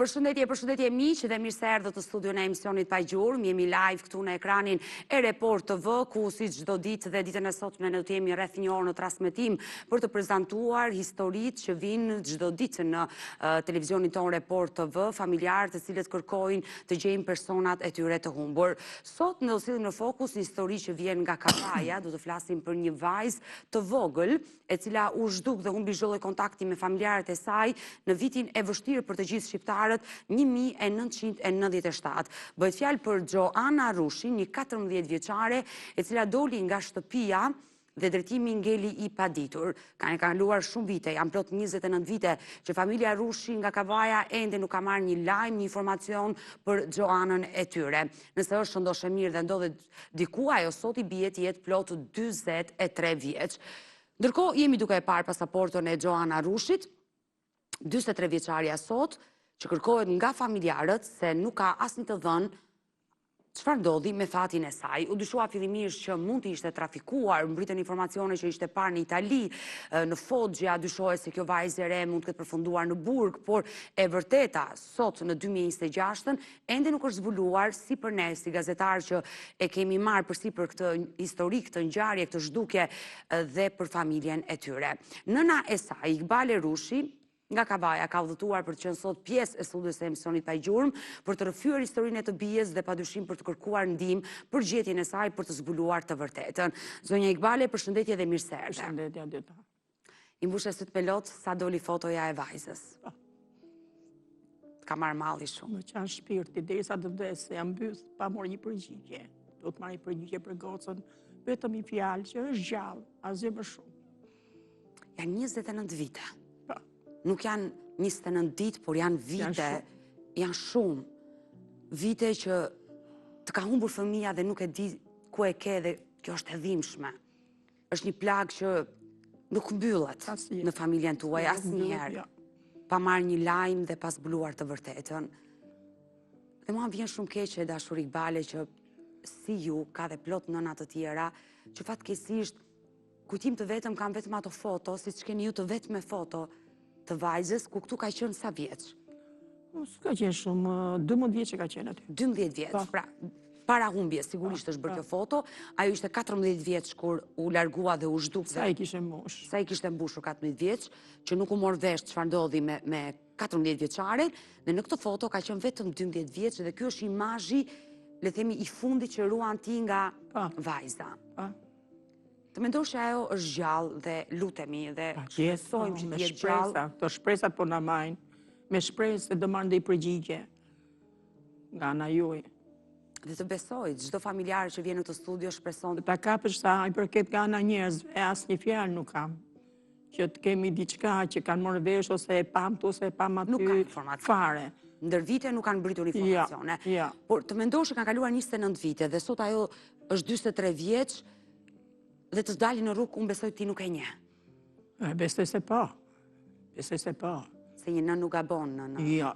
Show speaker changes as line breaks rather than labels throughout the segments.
Përshëndetje miq dhe mirë se erdhët në studion e emisionit Pa Gjurmë. Jemi live këtu në ekranin e Report TV, ku si çdo ditë dhe ditën e sotme ne do të jemi rreth një orë në transmetim për të prezantuar historitë që vinë çdo ditë në televizionin ton Report TV, familjarë të cilët kërkojnë të gjejnë personat e tyre të humbur. Sot ne do sillim në fokus një histori që vjen nga Kavaja. Do të flasim për një vajzë të vogël, e cila u zhduk dhe humbi çdo lloj kontakti me familjarët e saj në vitin e vështirë për të gjithë shqiptarët 1997. Bëhet fjalë për Gjoana Rushi, një 14 vjeçare, e cila doli nga shtëpia dhe drejtimi ngeli i paditur. Kanë kaluar shumë vite, janë plot 29 vite që familja Rushi nga Kavaja ende nuk ka marrë një lajm, një informacion për Gjoanën e tyre. Nëse është shëndoshë mirë dhe ndodhet diku, ajo sot i bie të jetë plot 43 vjeç. Ndërkohë jemi duke e parë pasaportën e Gjoana Rushit, 43 vjeçaria sot, që kërkohet nga familjarët se nuk ka asnjë të dhënë çfarë ndodhi me fatin e saj. U dyshua fillimisht që mund të ishte trafikuar, mbritën informacione që ishte parë në Itali, në Foggia, dyshohet se kjo vajzë e re mund të ketë përfunduar në burg, por e vërteta sot në 2026 ende nuk është zbuluar si për ne, si gazetarë që e kemi marrë përsipër këtë histori, këtë ngjarje, këtë zhdukje dhe për familjen e tyre. Nëna e saj, Iqbale Rushi, nga Kavaja, ka udhëtuar për të qenë sot pjesë e studios së emisionit Pa Gjurmë, për të rrëfyer historinë e të bijës dhe padyshim për të kërkuar ndihmë për gjetjen e saj për të zbuluar të vërtetën. Zonja Iqbale, përshëndetje dhe mirë se erdhe.
Përshëndetje Adeta.
I mbushë syt me lot sa doli fotoja e vajzës. Ka marrë malli shumë.
Më qanë shpirti, derisa të vdes, se jam mbys pa marrë një përgjigje. Do të marrë një përgjigje për gocën, vetëm i fjalë që është gjallë, asgjë më shumë.
Janë 29 vite. Nuk janë 29 ditë, por janë vite, janë shumë. Vite që të ka humbur fëmia dhe nuk e di ku e ke dhe kjo është e dhimbshme. Është një plagë që nuk mbyllet në familjen tuaj asnjëherë. Pa marrë një lajm dhe pa zbuluar të vërtetën. Dhe mua vjen shumë keq e dashur Iqbale që si ju ka dhe plot nëna të tjera që fatkeqësisht kujtim të vetëm kam vetëm ato foto, siç keni ju të vetme foto të vajzës, ku këtu ka qenë sa vjeç?
S'ka qenë shumë, 12 vjeç ka qenë aty.
12 vjeç, pra, para humbjes, sigurisht është bërë kjo foto, ajo ishte 14 vjeç kur u largua dhe u zhduk.
Sa i kishte mbush.
Sa i kishte mbushur 14 vjeç, që nuk u mor vesh çfarë ndodhi me 14 vjeçaren, dhe në këtë foto ka qenë vetëm 12 vjeç dhe ky është imazhi, le themi, i fundit që ruan ti nga vajza. Të mendosh që ajo është gjallë dhe lutemi dhe shpresojmë që të jetë gjallë.
Të shpresat po na majnë, me shpresë se do marrë ndonjë përgjigje nga ana juaj.
Dhe të besoj, çdo familjar që vjen në këtë studio shpreson.
Ta kapësh sa i përket nga ana njerëzve, asnjë fjalë nuk kam. Që të kemi diçka që kanë marrë vesh ose e pam tu ose e pam aty.
Nuk ka informacion
fare.
Ndër vite nuk kanë mbritur informacione. Por të mendosh që kanë kaluar 29 vite dhe sot ajo është 43 vjeç, dhe të dalin në rrugë, unë besoj ti nuk e njeh.
Besoj se po. Besoj se po.
Se një nën nuk gabon në.
Jo.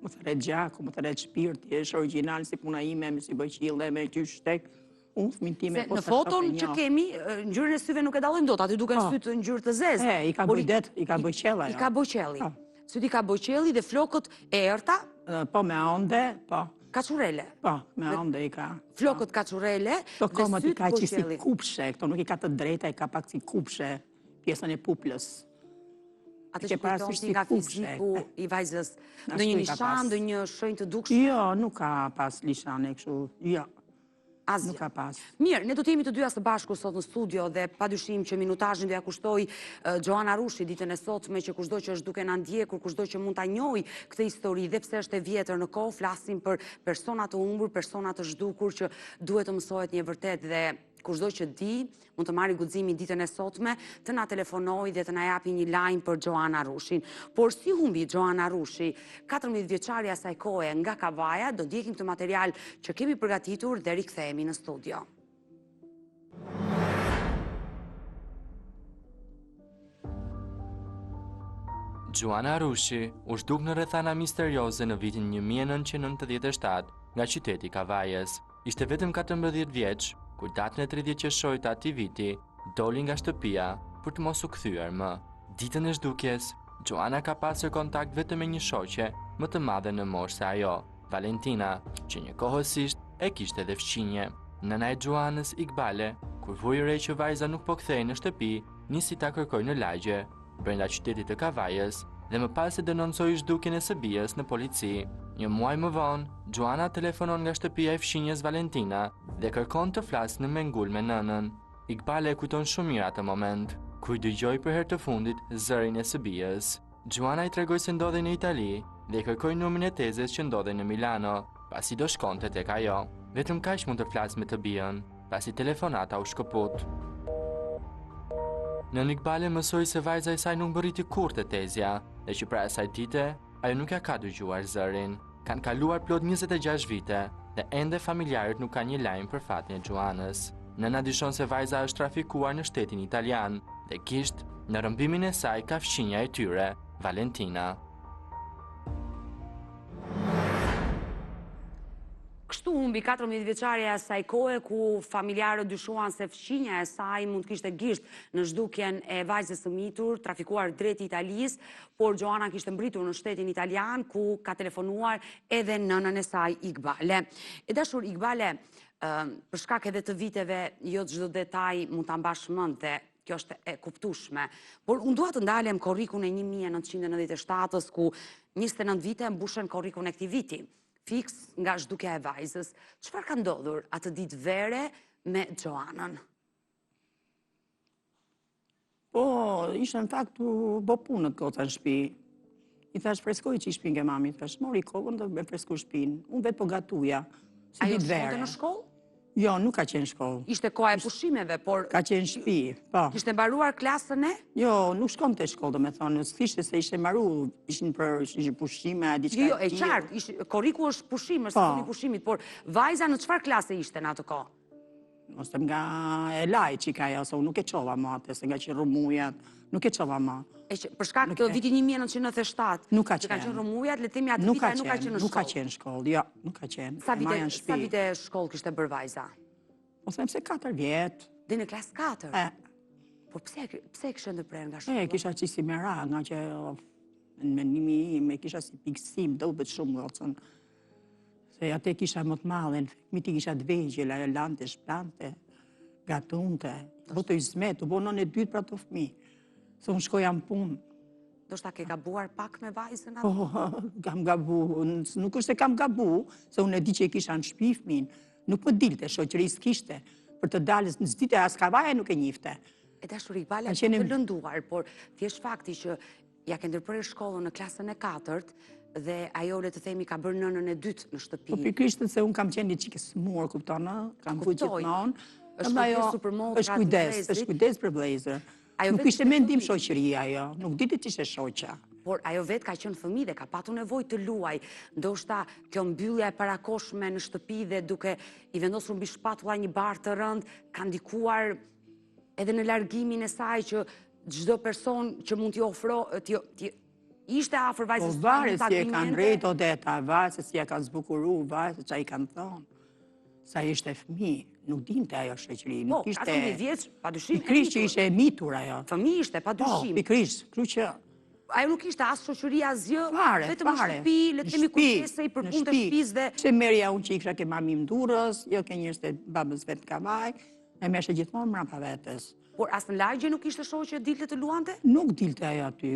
Më thret gjaku, më thret shpirti, është origjinal si puna ime, me si bëqil dhe me qysh shtek. Unë fëmin time
në foton që kemi, ngjyrën e syve nuk e dallojnë dot, aty duken sytë ngjyrë të zezë.
I ka bojdet, i ka bojqella.
I ka bojqelli. Syt i ka bojqelli dhe flokët e errta.
Po me ande, po.
Kaçurele.
Po, me ande i ka.
Flokët kaçurele.
Këto komat i ka që si kupshe, këto nuk i ka të drejta, i ka pak si kupshe, pjesën e puplës.
Atë që kujton ti nga fiziku i vajzës, ndonjë nishan, ndonjë shenjë të dukshme?
Jo, nuk ka pas nishane kështu, jo.
Asgjë.
Nuk ka pas.
Mirë, ne do të jemi të dyja së bashku sot në studio dhe padyshim që minutazhin do ja kushtoj Gjoana Rushi ditën e sotme, që kushdo që është duke na ndjekur, kushdo që mund ta njohë këtë histori dhe pse është e vjetër në kohë, flasim për persona të humbur, persona të zhdukur që duhet të mësohet një vërtet dhe kushdo që di, mund të marrë guximin ditën e sotme, të na telefonojë dhe të na japi një lajm për Gjoana Rushin. Por si humbi Gjoana Rushi, 14 vjeçaria asaj kohe nga Kavaja, do ndjekim këtë material që kemi përgatitur dhe rikthehemi në studio.
Gjoana Rushi u zhduk në rrethana misterioze në vitin 1997 nga qyteti Kavajës. Ishte vetëm 14 vjeç, kur datën e 30 qershorit të atij viti doli nga shtëpia për të mos u kthyer më. Ditën e zhdukjes, Gjoana ka pasur kontakt vetëm me një shoqe më të madhe në moshë se ajo, Valentina, që njëkohësisht e kishte edhe fëmijë. Nëna e Gjoanës, Iqbale, kur vuri re që vajza nuk po kthehej në shtëpi, nisi ta kërkojë në lagje, brenda qytetit të Kavajës, dhe më pas e denoncoi zhdukjen e së bijës në polici. Një muaj më vonë, Gjoana telefonon nga shtëpia e fëmijës Valentina dhe kërkon të flasë në mengul me nënën. Iqbale e kujton shumë mirë atë moment, kur dëgjoi për herë të fundit zërin e së bijës. Gjoana i tregoi se ndodhej në Itali dhe i kërkoi numrin e tezes që ndodhej në Milano, pasi do shkonte tek ajo. Vetëm kaq mund të flasë me të bijën, pasi telefonata u shkëput. Nën Iqbale mësoi se vajza e saj nuk mbërriti kurrë të tezja, dhe që pra asaj dite, ajo nuk ja ka dëgjuar zërin. Kanë kaluar plot 26 vite dhe ende familjarët nuk kanë një lajm për fatin e Gjoanës. Nëna dyshon se vajza është trafikuar në shtetin italian dhe kisht në rrëmbimin e saj ka fëmijëja e tyre, Valentina.
Kështu humbi 14 vjeçaria e asaj kohe ku familjarët dyshuan se fëmija e saj mund kishte gisht në zhdukjen e vajzës së mitur, trafikuar drejt Italisë, por Gjoana kishte mbritur në shtetin italian ku ka telefonuar edhe nënën e saj Iqbale. E dashur Iqbale, për shkak edhe të viteve, jo çdo detaj mund ta mbash mend dhe kjo është e kuptueshme, por unë dua të ndalem korrikun e 1997-s ku 29 vite mbushen korrikun e këtij viti. Fiks nga zhdukja e vajzës. Çfarë ka ndodhur atë ditë vere me Gjoanën?
Po, ishte në fakt u bo punët goca në shtëpi. I thash freskoj që i shtëpinë ke mami, thash mori kokën dhe me fresku shtëpinë. Unë vetë po gatuja.
Ajo shkonte në shkollë?
Jo, nuk ka qenë shkollë.
Ishte koha e pushimeve, por
Ka qenë shtëpi, po.
kishte mbaruar klasën e?
Jo, nuk shkon të shkollë, do me thonë, s'kishte se ishte maru, ishin pushime, diçka
Jo, e qartë, korriku është pushim, është sezoni pushimit, por vajza në çfarë klase ishte në atë kohë?
Ose nga e laj që ka jo, se unë nuk e qova ma atë, se nga që rëmujat, nuk e qova ma.
Për shkak të vitit 1997,
Nuk ka
që kanë
qenë.
qenë rëmujat, le të themi atë vite nuk ka qenë në
Nuk ka
shkollë.
qenë shkollë, jo, nuk ka qenë.
Sa vite shkollë kishte bërë vajza?
Po them se 4 vjetë.
Dhe në klasë 4? Por pse kishte ndërprerë nga
E,
shkolla?
kisha që si me ra, nga që në menimi im, kisha si pikësim, do bët shumë gocën. Se ate kisha më të madhen, mi ti kisha të vegjel, ajo lante, shplante, gatunte, bo të izmet, u bo nën e dytë pra të fmi. Se unë shkoja në punë.
Do shta ke gabuar pak me vajzën atë?
Po, kam gabu, nuk është se kam gabu, se unë e di që e kisha në shpi fmin, nuk më dilte, shoqërisë kishte, për të dalës në zdite, as kavaja nuk e njifte.
E dashur Iqbale, të lënduar, por thjesht fakti që ja ke ndërprerë shkollën në klasën e 4-të dhe ajo le të themi ka bërë nënën e dytë në shtëpi.
Po pikrisht se unë kam qenë një qike smur, kuptonë, kam vujt gjithmonë.
Është kujdes për motra
është kujdes për vlezër. Nuk ishte mendim shoqëria ajo, nuk diti që ishte shoqa.
Por ajo vetë ka qenë fëmijë dhe ka patur nevojë të luaj. Ndoshta kjo mbyllja e parakoshme në shtëpi dhe duke i vendosur mbi shpatulla një barë të rënd, ka ndikuar edhe në largimin e saj që çdo person që mund t'i ofro, ishte afër vajzës.
Po varet si e kanë rejt odeta, varet se si e kanë zbukuru, varet se që i kanë thonë. Sa ishte fëmijë, nuk dinte ajo shoqëri, nuk ishte...
Po, 14 vjeç, padyshim.
Pikrisht që ishte e mitur ajo.
Fëmijë ishte, padyshim.
Po, pikrisht, kështu që...
Ajo nuk ishte as shoqëri as gjë,
Fare,
vetëm në shtëpi, le të themi kujdesej për punë të shtëpisë dhe...
Që merja unë që i kisha ke mami më durës, jo ke njërës të babës vetë kavaj, e me shë gjithmonë mrapa vetës.
Por as në lagje nuk ishte shoqë që dilte të luante?
Nuk dilte ajo aty.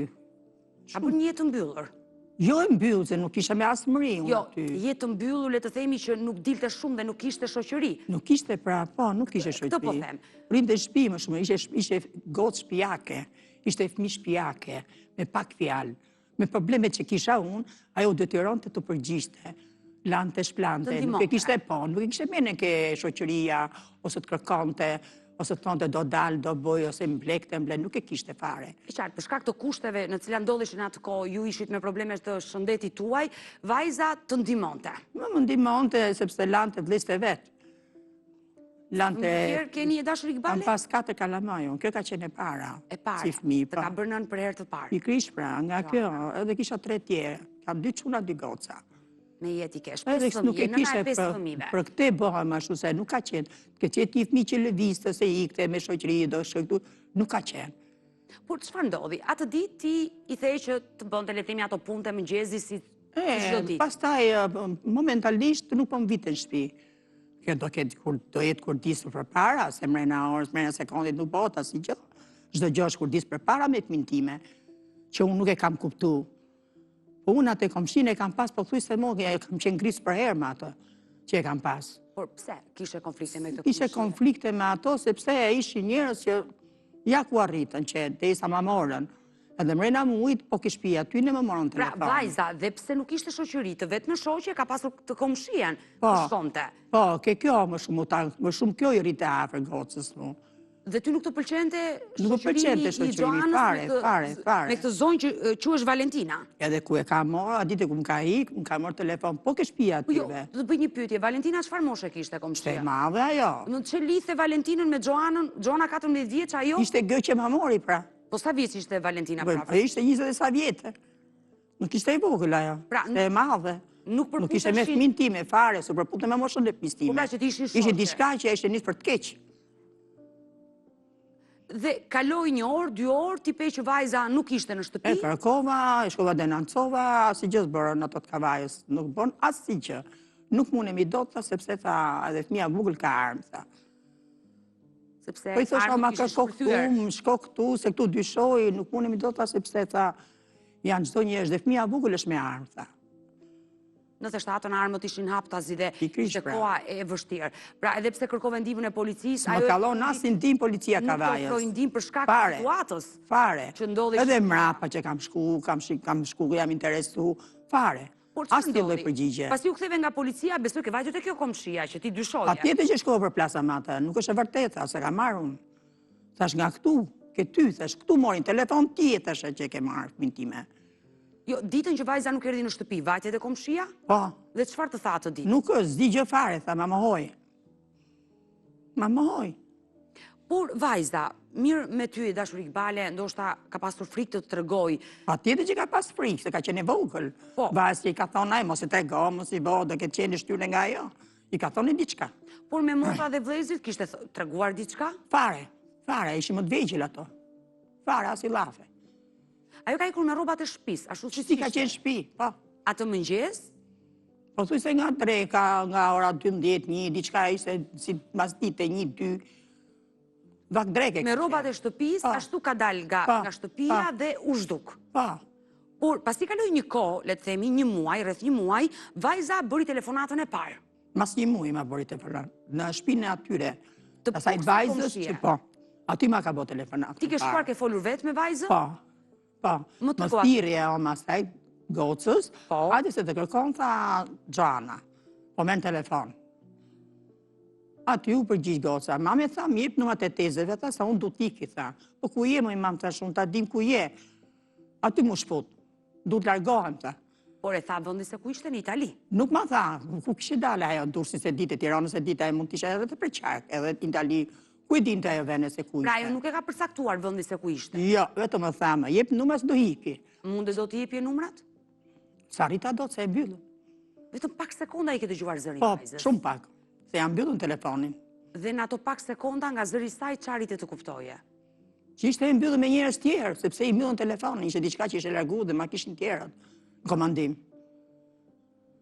A bërë një jetë të mbyllur?
Jo e mbyllë, se nuk isha me asë mëri unë aty.
Jo, jetë të mbyllur, le të themi që nuk dilte shumë dhe nuk ishte shoqëri.
Nuk ishte pra, po, nuk ishte shoqëri.
Këtë po them.
Rinte shtëpi më shumë, ishte gocë shtëpiake, ishte fëmijë shtëpiake, me pak fjalë. Me problemet që kisha unë, ajo detyronte të përgjishte, lante shplante, nuk e kishte nuk e kishte mene ke shoqëria, ose të kërkonte, ose të thonte do dalë, do bëj, ose mblekte, nuk e kishte fare.
E qartë, për shkak të kushteve në cilat ndodheshin atë kohë, ju ishit me probleme të shëndetit tuaj, vajza të ndihmonte.
Më ndihmonte sepse lante vliste vetë. Lante...
Njërë keni e dashur Iqbale?
Kam pas 4 kalamajon, kjo ka qenë e para.
E para,
si fëmijë,
të ka bërë nën për herë të parë.
Pikrisht pra, nga kjo, edhe kisha 3 tjerë, kam 2 çuna 2 goca.
Me jetë i kesh, 5 fëmijë, nëna e 5 fëmijëve.
Për këte bëhem ashtu se nuk ka qenë, ke qenë një fëmijë që lëviste se ikte me shoqëri, do shkëtu, nuk ka qenë.
Por çfarë ndodhi? Atë ditë ti i thej që të bënte le të themi ato punte mëngjesi si çdo ditë.
Pastaj momentalisht nuk po m'vite në shtëpi. Kjo do jetë kur disë përpara, se mrena orës, mrena sekondit nuk bëhet asnjë gjë. Çdo gjë është kur disë përpara me fëmin time, që unë nuk e kam kuptu. Po unë atë komshinë e kam pas, po thuj se moge, e kam qenë ngrisë për herë me atë që e kam pas.
Por pse kishe konflikte me këtë
Kishe konflikte me ato, sepse ishin njerëz që ja ku arritën që derisa ma morën. Edhe mrena mujt, po kish pi aty në më morën telefon.
Pra, vajza, dhe pse nuk ishte shoqëri, të vetë në shoqe ka pasur të komshien të shkonte.
Po, kjo më shumë kjo i rritë afër gocës mu.
Dhe ty nuk të pëlqente
Nuk më pëlqente
shoqërini i
shoqëri,
Gjoanës
fare.
me këtë zonjë që quhesh Valentina.
Edhe ku e ka morë, a ditë ku më ka ikë, më ka morë telefon, po ke shtëpia
Po jo,
atyve.
do të bëj një pyetje, Valentina çfarë moshe kishte
Ishte
komshia?
madhe ajo.
Në që lidhte Valentinën me Gjoanën, Gjoana 14 vjeç ajo?
Ishte gë që ma mori pra.
Po sa vjeç ishte Valentina
Po
prapë?
ishte 20 e sa vjetë. Nuk ishte i vogël ajo.
Pra,
Ishte e madhe.
Nuk
Nuk ishte me
përputeshin.
fëmin time fare, su përpute me moshën dhe fëmis time.
Po pra që ti ishin
Ishte
shoqe.
diçka që ishte nisë për të keq.
Dhe kaloi 1 orë, 2 orë, ti pe që vajza nuk ishte në
E
shtëpi.
kërkova, e shkova denancova, asnjë gjë s'bërën ato të kavajës. Nuk bën asnjë gjë. Nuk mundemi dot tha, sepse tha edhe fëmia vogël ka armë tha.
Sepse
Po i thosha ma
armi kishte
kërko këtu,
shpërthyer.
më shko këtu, se këtu dyshoj, nuk mundemi dot tha, sepse tha janë çdo njerëz dhe fëmia vogël është me armë tha.
97-ën armët ishin haptazi dhe
Pikërisht,
ishte
pra.
koha e vështirë. Pra edhe pse kërkove ndihmën e policisë,
Më kallon asin ndim policia
nuk
kavajës.
ofroi ndihmë për shkak të situatës.
Fare.
që ndodhi
Edhe
shumë.
mrapa që kam shku, jam interesu, fare.
Por çfarë
Asnjë lloj
ndodhi?
përgjigje.
Pasi u ktheve nga policia, besoj ke vajtë te kjo komshia që ti dyshoje.
Patjetër që shkova për plasa mate, nuk është e vërteta, se ka marrë unë. Thash nga këtu, ke ty, thash këtu morin telefon ti, thash që e ke marrë fëmin time.
Jo, ditën që vajza nuk erdhi në shtëpi, vajte te komshia?
Po,
Dhe çfarë të tha atë ditë?
nuk është, zdi gjë fare, tha, ma mohoj. Ma mohoj.
Por vajza, mirë me ty dashur Iqbale, ndoshta ka pasur frikë të tregoj.
Patjetër që ka pas frikë, se ka qenë e vogël.
Po.
Vajzë që i ka thonë, ai, mos e trego, mos i bo, do ke qenë shtyre nga ajo. I ka thonë diçka.
Por me motra dhe vëllezërit kishte treguar diçka?
Fare, ishim më të vegjël ato. Fare, as i lafe.
Ajo ka ikur me rrobat e shtëpisë, ashtu siç
Si ka
ishte.
qenë shtëpi, po.
Atë mëngjes,
Po thuj se nga dreka, nga ora 12, 1, diçka ishte si mas dite 1, 2. Vak dreke.
me rrobat e shtëpisë,
Po.
ashtu ka dal nga shtëpia dhe u zhduk.
Po,
Por pasi kaloi një kohë, le të themi një muaj, rreth një muaj, vajza bëri telefonatën e parë.
mas një muaj ma bëri telefonat. Në shpinë e atyre.
Të
Asaj
poksë
vajzës
komshie.
që po. Aty ma ka bë telefonat.
Ti ke shkuar ke folur vetë me vajzën?
Po.
Më të
Më
koha-
thirrje o masaj gocës.
Po.
Hajde se të kërkon tha Gjana. Po merr telefon. Aty u përgjigj goca. Mame tha, më jep numrat e tezeve, tha, sa unë du t'iki, tha. Po ku je, më mam, thash, unë ta dim ku je. Aty mu shput. Du t'largohem, tha.
Por e tha vendi se ku ishte në Itali.
Nuk ma tha, ku kishte dalë ajo, dursin se ditë e Tiranës e ditë, ajo mund t'ishe edhe të preqark, edhe t'Itali, ku i dinte ajo vene se ku ishte.
Pra ajo nuk e ka përcaktuar vendi se ku ishte.
Jo, vetëm më thamë, jep numrat do hiki.
Mundet do t'i jepje numrat?
Sa rita do të se e byllë.
Vetëm pak sekonda i ke dëgjuar zërin
Po,
vajzës.
shumë pak, se jam byllën telefonin.
Dhe në ato pak sekonda nga zëri i saj çarit e të kuptoje.
Që ishte e mbyllë me njerëz tjerë, sepse i mbyllën telefonin, ishte diçka që ishte largu dhe ma kishin tjerët në komandim.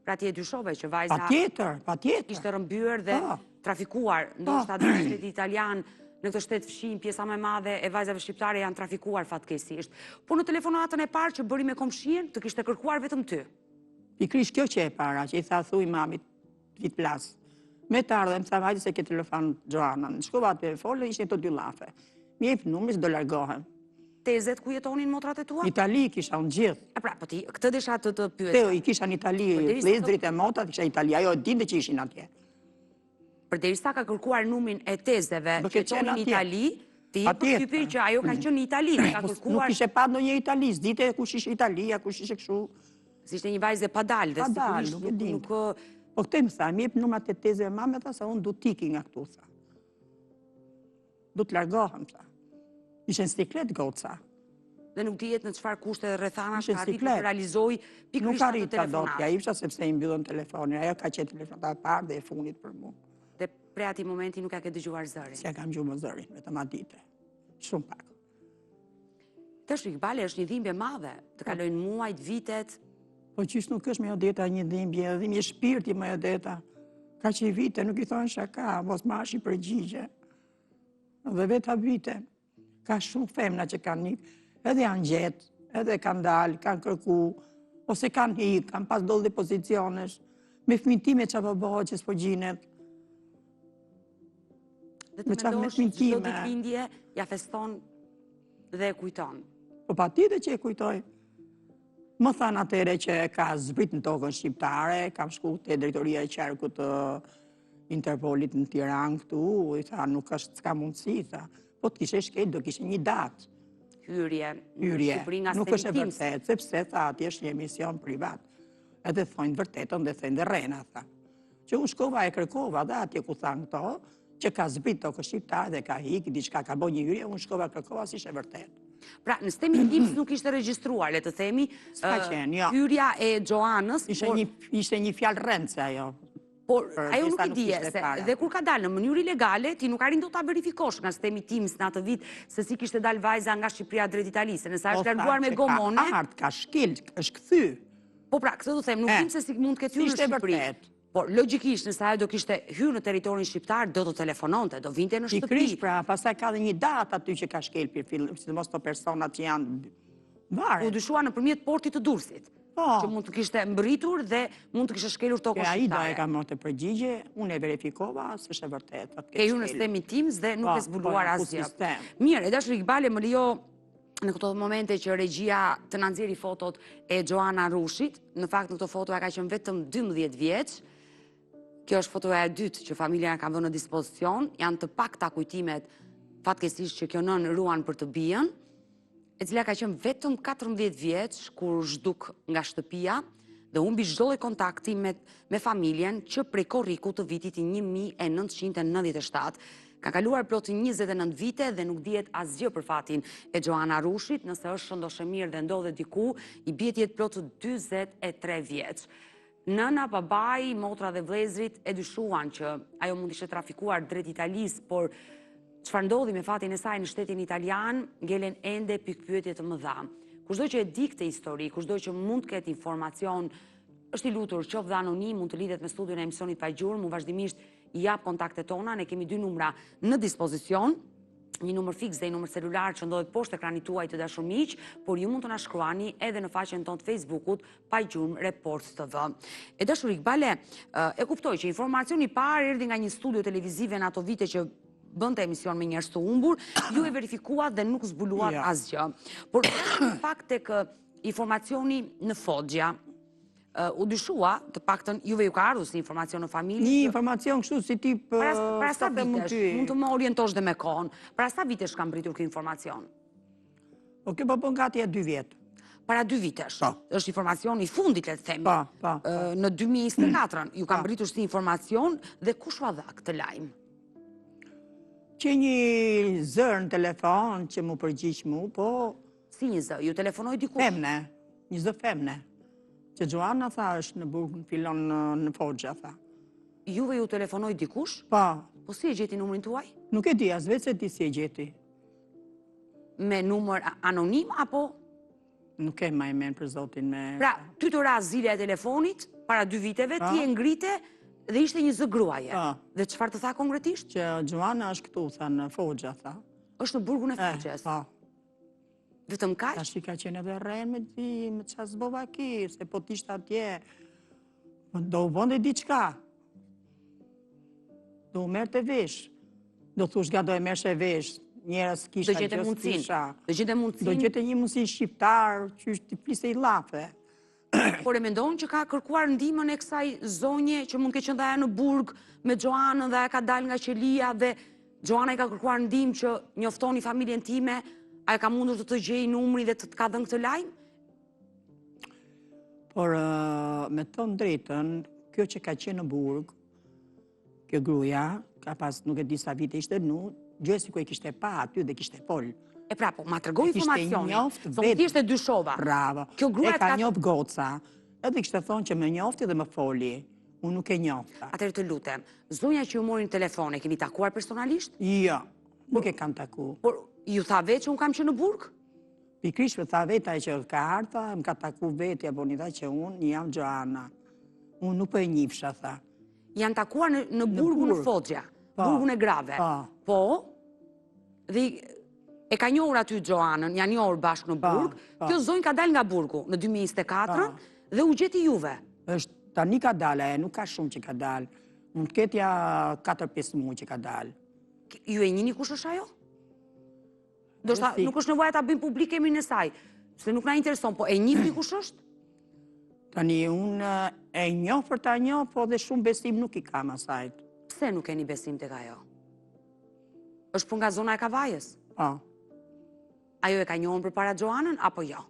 Pra ti e dyshove që vajza
Patjetër.
ishte rëmbyer dhe
Po.
trafikuar, ndoshta në shteti italian, në këtë shtet fshin, pjesa më e madhe e vajzave shqiptare janë trafikuar fatkeqësisht. Po në telefonatën e parë që bëri me komshien, të kishte kërkuar vetëm ty.
Pikrish kjo që e para, që i tha thuj mamit vit plas. Me të ardhe, më tha vajtë se ke telefon Gjoanën. Shkova atë e folë, ishte të dy lafe. Mi jep numris, do largohem.
Tezet ku jetonin motrat e tua?
Itali kisha unë gjithë.
E pra, po ti, këtë desha të pyet.
Teo i kisha në Itali,
derisa
vlezërit e motat, kisha Itali, ajo e dinte që ishin atje.
Përderisa ka kërkuar numrin e tezeve
Do
që
ke
jetonin
qenë
në
atje.
Itali, ti i
Patjetër.
përshtypje që ajo ka qenë në Itali, dhe ka
Nuk
kërkuar,
kishe pa ndonjë Itali, s'dite kush ishe Italia, kush ishe kështu.
si ishte një vajzë e padal, dhe
Padal,
sigurisht
nuk e din.
nuk
Po këtë më tha, mi jep numrat e tezeve mame, tha, sa unë du t'iki nga këtu, tha. Du t'largohem, tha. Ishe në stiklet goca.
dhe nuk dihet në çfarë kushte dhe rrethanash
Ishte
ka arritur
siklet.
të realizoj
Nuk
pikërisht atë
arrita dot,
telefonat.
ja isha sepse i mbyllën telefonin, ajo ka qenë telefonata e parë dhe e funit për mua.
Dhe prej atij momenti nuk ka ke dëgjuar zërin.
Si ja kam gjumë zërin, vetëm atë dite. Shumë pak.
Tash Iqbali është një dhimbje madhe, të kalojnë muajt, vitet.
Po qysh nuk është me Odeta një dhimbje, dhimbje shpirti me Odeta. Ka që i vite, nuk i thonë shaka, mos mash i përgjigje. Dhe veta vite. Ka shumë femna që kanë një, edhe janë gjetë, edhe kanë dalë, kanë kërku, ose kanë hikë, kanë pas dollë dhe pozicionesh, me fëmintime që po bëho që s'po gjinet.
Dhe të mendosh që çdo ditëlindje ja feston dhe e kujton.
Po patjetër që e kujtoj. Më thanë atere që ka zbrit në tokën shqiptare, kam shku te drejtoria e qarkut të Interpolit në Tiranë këtu, i tha nuk është s'ka mundësi, tha. Po të kishe shkel, do kishe një datë.
Hyrje.
Nuk është e vërtet, sepse tha ati është një emision privat. Edhe thojnë vërtetën dhe thënë dhe rena, tha. Që unë shkova e kërkova dhe atje ku thanë këto, që ka zbrit tokën shqiptare dhe ka hikë, diçka ka bo një hyrje, unë shkova e kërkova si shë vërtet.
Pra, në Stemi Tims nuk ishte regjistruar, le të themi, hyrja e Gjoanës.
Ishte një fjalë rëndse ajo.
Por, ajo nuk i dije, se dhe kur ka dalë në mënyrë ilegale, ti nuk arin do ta verifikosh nga Stemi Tims në atë vit, se si kishte dalë vajza nga Shqipëria drejt Italisë, nësa është larguar me gomone.
Ka ardë, ka shkel, është këthy.
Po pra, këtë du them, nuk dim se si mund këtë hyrë në Shqipëri. Por, logikisht, nësa ajo do kishte hyrë në teritorin shqiptar, do të telefononte, do vinte në shtëpi.
Pikrish, pra, pastaj ka dhe një datë aty që ka shkel për sidomos të personat që janë vare.
U dyshua nëpërmjet portit të Durrësit, që mund të kishte mbërritur dhe mund të kishte shkelur tokën shqiptare.
Ai do e ka marrë të përgjigje, unë e verifikova, s'është e vërtetë.
Ke hyrë në Stemi Tims dhe nuk e zbuluar asgjë. Mirë, e dashur Iqbali, më lejo në këto momente që regjia të na nxjerrë fotot e Gjoana Rushit, në fakt në këto foto ka qenë vetëm 12 vjeç. Kjo është fotoja e dytë që familja ka vënë në dispozicion, janë të pakta kujtimet fatkeqësisht që kjo nën ruan për të bijën, e cila ka qenë vetëm 14 vjeç kur zhduk nga shtëpia dhe humbi çdo lloj kontakti me familjen që prej korrikut të vitit 1997. Ka kaluar plot 29 vite dhe nuk dihet asgjë për fatin e Gjoana Rushit, nëse është shëndoshë mirë dhe ndodhet diku, i bie të jetë plot 43 vjeç. Nëna, babai, motra dhe vëllezrit e dyshuan që ajo mund ishte trafikuar drejt Italisë, por çfarë ndodhi me fatin e saj në shtetin italian, ngelen ende pikpyetje të mëdha. Kushdo që e di këtë histori, kushdo që mund të ketë informacion, është i lutur, qoftë dhe anonim, mund të lidhet me studion e emisionit pa gjurmë, vazhdimisht i jap kontaktet tona, ne kemi 2 numra në dispozicion, një numër fiks dhe një numër celular që ndodhet poshtë ekranit tuaj të dashur miq, por ju mund të na shkruani edhe në faqen tonë të Facebookut Pa Gjurmë Report TV. E dashur Iqbale, e kuptoj që informacioni i parë erdhi nga një studio televizive në ato vite që bënte emision me njerëz të humbur, ju e verifikuat dhe nuk zbuluat asgjë. Por në fakt tek informacioni në Foggia, u dyshua, të paktën juve ju ka ardhur si informacion në familje.
Një informacion kështu si tip
para sa vitesh, mund të më orientosh dhe me kohën. Para sa vitesh ka mbritur ky informacion?
Po kjo po bën gati 2 vjet.
Para 2 vitesh. Është informacion i fundit, le të themi. Në 2024 ju ka mbritur si informacion dhe kush u dha këtë lajm?
Që një zër në telefon që mu përgjigj mu, po...
Si një zë? Ju telefonoj dikush?
Femne, një zë femne. Që Gjoana tha është në burg, në filon në Foggia, tha.
Juve ju telefonoj dikush?
Po.
Po si e gjeti numrin tuaj?
Nuk e di, as vetë se ti si e gjeti.
Me numër anonim, apo?
Nuk e ma e men për zotin me...
Pra, ty të ras zilja e telefonit, para 2 viteve, ti e ngrite dhe ishte një zë gruaje. Dhe çfarë të tha konkretisht?
Që Gjoana është këtu, tha, në Foggia, tha.
Është në burgun e Foggias?
Po.
Vetëm kaq?
Tash i ka qenë edhe rren me ti, me qa zbova ki, se po t'ishtë atje, do u bënde diçka. Do u mërë të vesh. Do thush ga do e mërë shë vesh, njerës kisha, gjës kisha.
Do gjete mundësin?
Do gjete një mundësin shqiptar, që është të plise i lafe.
Por e mendon që ka kërkuar ndihmën e kësaj zonje, që mund ke qënda e në burg me Gjoanën dhe e ka dal nga qelia dhe Gjoana i ka kërkuar ndihmë që njoftoni familjen time, a e ka mundur të të gjej numri dhe të ka dhënë këtë lajm?
Por me thonë drejtën, kjo që ka qenë në burg, kjo gruja, ka pas nuk e di sa vite ishte nu, gjësi ku e kishte pa aty dhe kishte fol.
E pra, po, ma tregoj informacioni. Thonë ti ishte dyshova.
Bravo. E ka njoft goca. Edhe kishte thonë që më njofti dhe më foli. Unë nuk e njofta.
Atëherë të lutem, zonja që ju morin telefon, e keni takuar personalisht?
Jo, nuk e kam taku.
Por ju tha vetë që unë kam që në burg?
Pikrish më tha veta që ka arta, më ka taku vetja Bonita që unë jam Gjoana. Unë nuk po e njifsha, tha.
Janë takuar në burgun në Foggia, burgun e grave. Po, dhe e ka njohur aty Gjoanën, janë njohur bashkë në burg. Kjo zonjë ka dalë nga burgu në 2024 dhe u gjeti juve.
Tani ka dalë, nuk ka shumë që ka dalë. Unë të ketja 4-5 muaj që ka dalë.
Ju e njini kush është ajo? Do shta nuk është nevoja ta bëjmë publik emrin e saj, se nuk na intereson, po e njihni kush është?
Tani unë e njoh për ta njoh, po dhe shumë besim nuk i kam asajt.
Pse nuk keni besim tek ajo? Është pun nga zona e Kavajës?
Po.
Ajo e ka njohur përpara Gjoanën apo jo?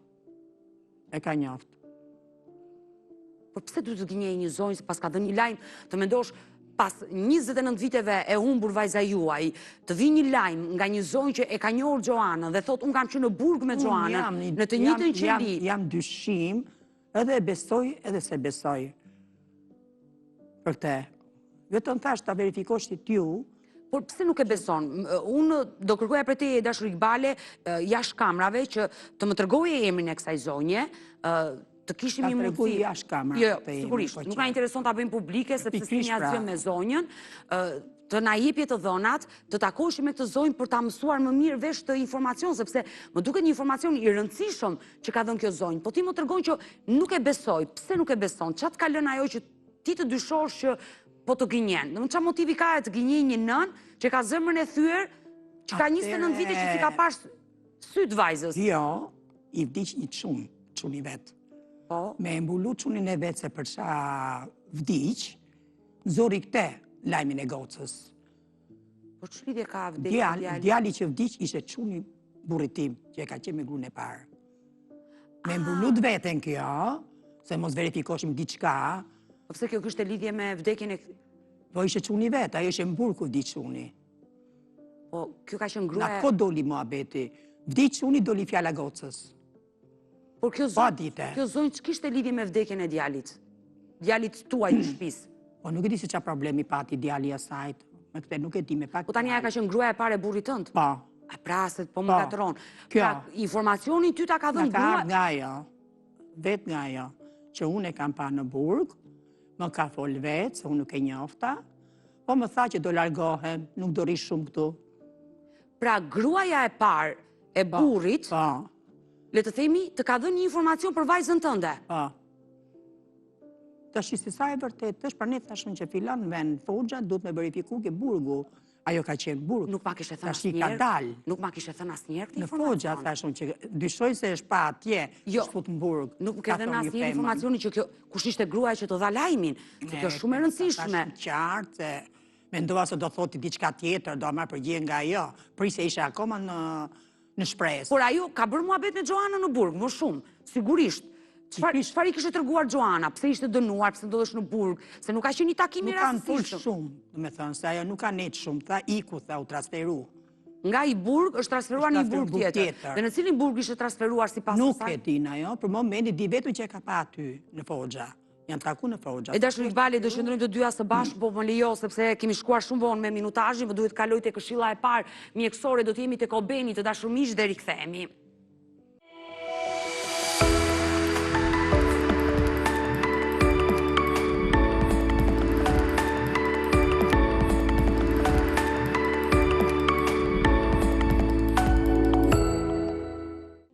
E ka njoft.
Por pse duhet të gënjej një zonjë pas ka dhënë një lajm, të mendosh pas 29 viteve e humbur vajza juaj, të vi një lajm nga një zonjë që e ka njohur Gjoanën dhe thot unë kam qenë në burg me Gjoanën, në të njëjtën qeli.
Jam dyshim, edhe besoj edhe se besoj. Për te. Vetëm thash ta verifikosh ti t'ju.
Por pse nuk e beson? Unë do kërkoja për te dashur Iqbale jashtë kamrave që të më tregoje emrin e kësaj zonje, të kishim një mundësi.
Jashtë kamrave.
Jo, sigurisht. Nuk na intereson ta bëjmë publike sepse si një asgjë me zonjën. Të na jepje të dhënat, të takoheshim me këtë zonjë për ta mësuar më mirë vesh të informacion, sepse më duket një informacion i rëndësishëm që ka dhënë kjo zonjë. Po ti më tregon që nuk e besoj. Pse nuk e beson? Çfarë ka lënë ajo që ti të dyshosh që po të gënjen? Domethënë çfarë motivi ka të gënjej një nën që ka zemrën e thyer, që ka 29 vite që si ka pas syt vajzës?
Jo, i vdiq një çuni vet.
Po.
Me mbulu çunin e vet se për sa vdiq, zori këte lajmin e gocës.
Po ç'lidhje ka vdekja djali?
Djali që vdiq ishte çuni burrit tim, që e ka qenë me gruan e parë. Me mbulut veten kjo, se mos verifikoshim diçka.
Po pse kjo kishte lidhje me vdekjen e...
Po ishte çuni vet, ajo ishte në burg ku vdiq çuni.
Po kjo ka qenë gruaja...
Nga ko doli muhabeti. Vdiq çuni, doli fjala gocës.
Por kjo zonjë ç'kishte lidhje me vdekjen e djalit? Djalit tuaj të shtëpisë?
Po nuk e di se çfarë problemi pati djali i asajt. Me këtë nuk e di me pak.
Po tani ajo ka qenë gruaja e parë e burrit tënd?
Po.
A pra se po më gatëron.
Kjo.
Informacionin ty ta ka dhënë
grua? Ka nga ajo. Vet nga ajo. Që unë e kam pa në burg, më ka fol vet, se unë nuk e njofta, po më tha që do largohem, nuk do rish shumë këtu.
Pra gruaja e parë e burrit, le të themi, të ka dhënë një informacion për vajzën tënde.
Po. Tash si sa e vërtet është, pra ne thashëm që filan vend Foggia duhet me verifiku ke burgu. Ajo ka qenë burg.
Nuk ma kishe thënë
asnjëherë. Tash ka dalë.
Nuk ma kishe thënë asnjëherë këtë
informacion. Në Foggia thashëm që dyshoj se është pa atje, shfut në burg.
Nuk ke dhënë asnjëherë informacionin që kjo kush ishte gruaja që të dha lajmin. Se kjo është shumë e rëndësishme.
Tash qartë, mendova se do thoti diçka tjetër, do marr përgjigje nga ajo. Prisja ishte akoma në shpresë.
Por ajo ka bërë muhabet me Gjoanën në burg, më shumë, sigurisht. Çfarë i kishte treguar Gjoana? Pse ishte dënuar, pse ndodhesh në burg? Se nuk ka qenë një takim i rastësishëm.
Nuk kanë fol shumë, domethënë, se ajo nuk ka net shumë, tha iku, tha u transferu.
Nga i burg është transferuar në një burg tjetër. Dhe në cilin burg ishte transferuar sipas asaj?
Nuk e di ajo, për momentin di vetëm që e ka pa aty në Foggia. Janë taku në Foggia.
E dashur Iqbali, do qëndrojmë të dyja së bashku, po më lejo sepse kemi shkuar shumë vonë me minutazhin, më duhet kaloj te këshilla e parë mjekësore, do të jemi tek Obeni, të dashur miq, dhe rikthehemi.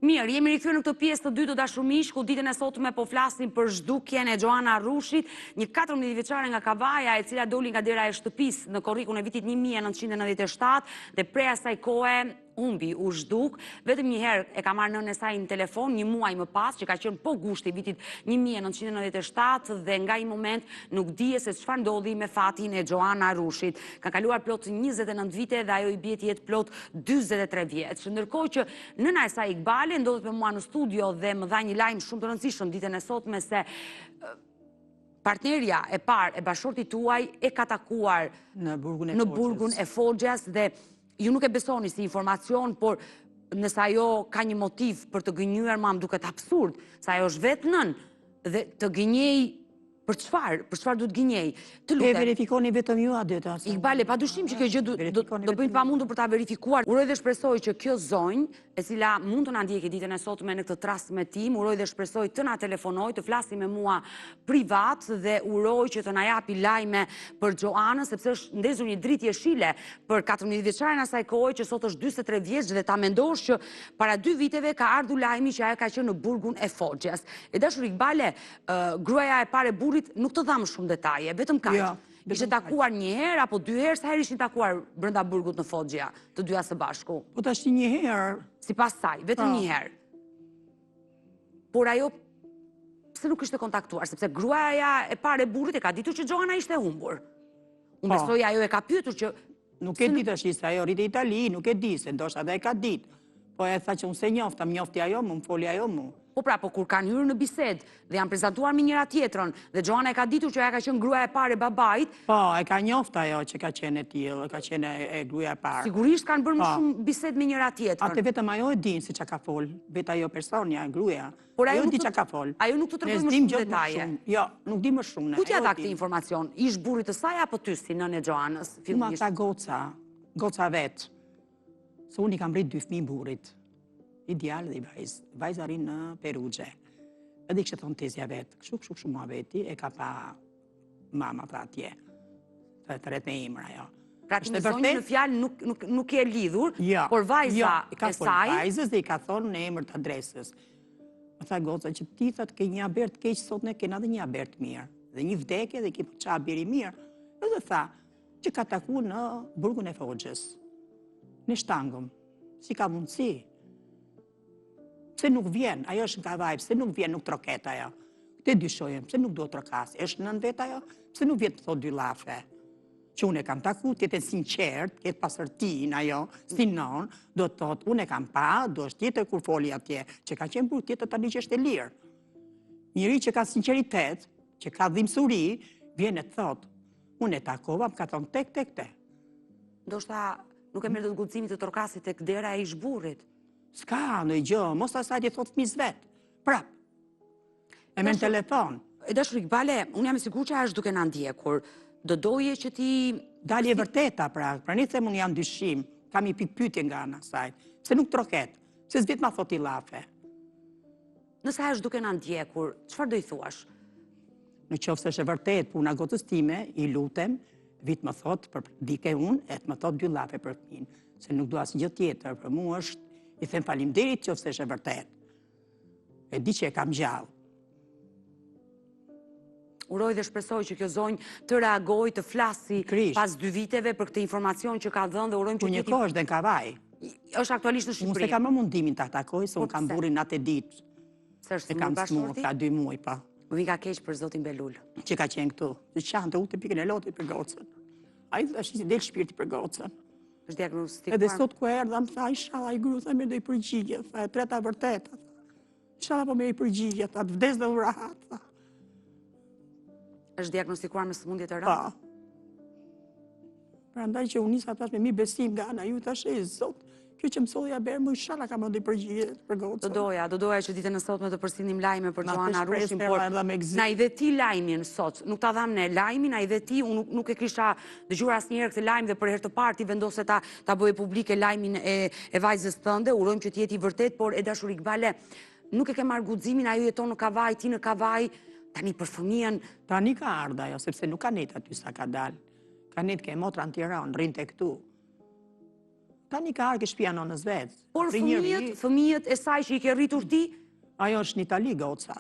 Mirë, jemi rikthyer në këtë pjesë të dytë të dashur miq, ku ditën e sotme po flasim për zhdukjen e Gjoana Rushit, një 14 vjeçare nga Kavaja, e cila doli nga dera e shtëpisë në korrikun e vitit 1997 dhe prej asaj kohe humbi, u zhduk. Vetëm një herë e ka marrë nënën e saj në telefon, një muaj më pas, që ka qenë po gushti vitit 1997 dhe nga i moment nuk dije se çfarë ndodhi me fatin e Gjoana Rushit. Ka kaluar plot 29 vite dhe ajo i bie të jetë plot 43 vjeç. Ndërkohë që nëna e saj Iqbale ndodhet me mua në studio dhe më dha një lajm shumë të rëndësishëm ditën e sotme se partnerja e parë e bashortit tuaj e ka takuar në burgun e Foggias dhe ju nuk e besoni si informacion, por nëse ajo ka një motiv për të gënjur, më duket absurd, se ajo është vetë nën dhe të gënjej Për çfarë duhet gënjej? Të
E
lutem.
verifikoni vetëm ju atë.
Iqbale, padyshim që kjo gjë do bëjmë pamundur për ta verifikuar. Uroj dhe shpresoj që kjo zonjë, e cila mund të na ndjekë ditën e sotme në këtë transmetim, uroj dhe shpresoj të na telefonoj, të flasi me mua privat dhe uroj që të na japi lajme për Gjoanën, sepse është ndezur një dritë jeshile për 14 vjeçaren asaj kohe që sot është 43 vjeç dhe ta mendosh që para 2 viteve ka ardhur lajmi që ajo ka qenë në burgun e Foxhas. E dashur Iqbale, gruaja e parë e burrit nuk të dham shumë detaje, vetëm kaq.
Jo.
Ishte takuar një herë apo 2 herë, sa herë ishin takuar brenda burgut në Foxha, të dyja së bashku?
Po tash një herë.
Sipas saj, vetëm një herë. Por ajo pse nuk ishte kontaktuar, sepse gruaja e parë e burrit e ka ditur që Gjoana ishte humbur. Unë besoj ajo e ka pyetur që
Nuk e di tash se ajo rrit në Itali, nuk e di se ndoshta edhe e ka ditë. Po e tha që unë se njofta, më njofti ajo, më foli ajo mu.
Po pra, po kur kanë hyrë në bisedë dhe janë prezantuar me njëra tjetrën dhe Gjoana e ka ditur që ajo ka qenë gruaja e parë e babait,
Po, e ka njofta ajo që ka qenë e tillë, ka qenë e gruaja e parë.
sigurisht kanë bërë më shumë bisedë me njëra tjetrën.
Atë vetëm ajo e din se çka ka fol, vetë ajo personja, gruaja.
Por
ajo di çka ka fol.
Ajo nuk të tregoj më shumë detaje.
Jo, nuk di më shumë.
Ku t'ja dha këtë informacion? Ish burrit të saj apo ty si nënë e Gjoanës?
Ma ta goca vetë. Se unë i kam rrit 2 fëmijë burrit. I djalë dhe i vajzë. Vajza rinë në Perugje. Edhe i kështë thonë tezja vetë. Kështu mua veti, e ka pa mama pra atje. Të rret me imra, jo.
Pra të më zonjë në fjalë nuk e lidhur, por vajza e saj...
Vajzës dhe i ka thonë në emër të adresës. Më tha goca që ti thot ke një abert keq, sot ne kena dhe një abert mirë. Dhe një vdekje dhe ki qa aberi mirë. Edhe tha që ka taku në burgun e Foxhës. Në shtangëm. Si ka mundësi? Pse nuk vjen? Ajo është nga vaj, pse nuk vjen, nuk troket ajo? Këtë dyshojem, pse nuk do trokasi? Është nën vet ajo? Pse nuk vjen të thot 2 llafe? Që unë e kam taku, të jetë sinqert, të jetë pasërtin ajo, si non, do të thot, unë e kam pa, do është tjetër kur foli atje, që ka qenë burr tjetër tani që është e lirë. Njëri që ka sinqeritet, që ka dhimbësuri, vjen e thot, unë e takova, më ka thonë tek.
Ndoshta nuk e merr dot guximin të trokasit tek dera e ish burrit.
S'ka në gjë, mos asaj të thot fëmijës vet. Prap. E me në telefon.
E dashur Iqbale, unë jam e sigurt që është duke na ndjekur. Do doje që ti...
Dalje vërteta, pra një them unë jam dyshim, kam i pikpyetje nga ana saj, se nuk troket, se s'vet ma thot i llafe.
Nëse është duke na ndjekur, çfarë do i thuash?
Në qoftë se është e vërtet puna gocës time, i lutem, vit më thot, për dike unë, e të më thot 2 llafe për fëmin, se nuk do asgjë tjetër, për mua është, i them faleminderit qoftë se është e vërtet. E di që e kam gjallë.
Uroj dhe shpresoj që kjo zonjë të reagoj, të flasi pas 2 viteve për këtë informacion që ka dhënë dhe urojmë që
një kohë është dhe në Kavaj.
Është aktualisht në Shqipëri.
Unë se kam më mundimin të takoj, se unë kam burin atë ditë.
Se është
e kam smur, ka 2 muaj pa.
Vi ka keq për zotin Belul.
Që ka qenë këtu. Që qanë të u të pikën e lotit për gocën. A i është si del shpirti për gocën.
Është diagnostikuar.
Edhe sot ku erdha më tha, inshallah i gru, tha me do i përgjigje, tha e treta vërteta. Inshallah po me i përgjigje, tha të vdes dhe urahat, tha.
Është diagnostikuar me sëmundje të rëndë?
Prandaj që unë nisa tash me mi besim nga ana ju tash e zot, kjo që mësolja berë më inshallah ka më do i përgjigje për gocën.
Do doja që ditën e sotme të përsilnim lajme për Gjoana Rushin, por na i dhe ti lajmin sot, nuk ta dham ne lajmin, na i dhe ti, unë nuk e kisha dëgjuar asnjëherë këtë lajm dhe për herë të parë ti vendose ta bëje publike lajmin e vajzës tënde, urojmë që të jetë i vërtet, por e dashur Iqbale, nuk e ke marrë guximin, ajo jeton në Kavaj, ti në Kavaj, tani për fëmijën.
Tani ka ardha ajo, sepse nuk ka net aty sa ka dalë. Ka net ke motra në Tiranë, rrinte këtu. Tani ka ardhë shtëpia nonës vet.
Por fëmijët e saj që i ke rritur ti?
Ajo është në Itali goca.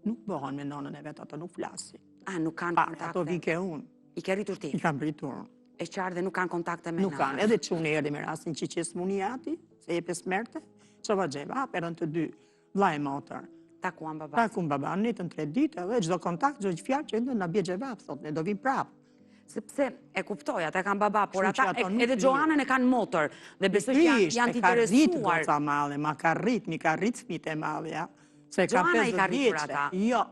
Nuk bëhen me nonën e vet, ato nuk flasin.
Nuk kanë kontakte.
Ato vike unë.
I ke rritur ti?
I kam rritur.
E qartë dhe nuk kanë kontakte me
nuk kanë, edhe çuni erdhi me rastin që qes muniati, se jepes merte, çova xheva, perën të 2, vlla e motër.
Takuan baba.
Takuan baba, netën 3 ditë, edhe çdo kontakt, çdo fjalë që na bie xheva, thotë, ne do vim prapë.
Sepse e kuptoj, ata kanë baba, por ata edhe Gjoanën e kanë motër, dhe besoj që janë të interesuar.
Ka rrit ma ka rrit fëmijët e madhe, ja. Se ka 50 vjeçë. Jo,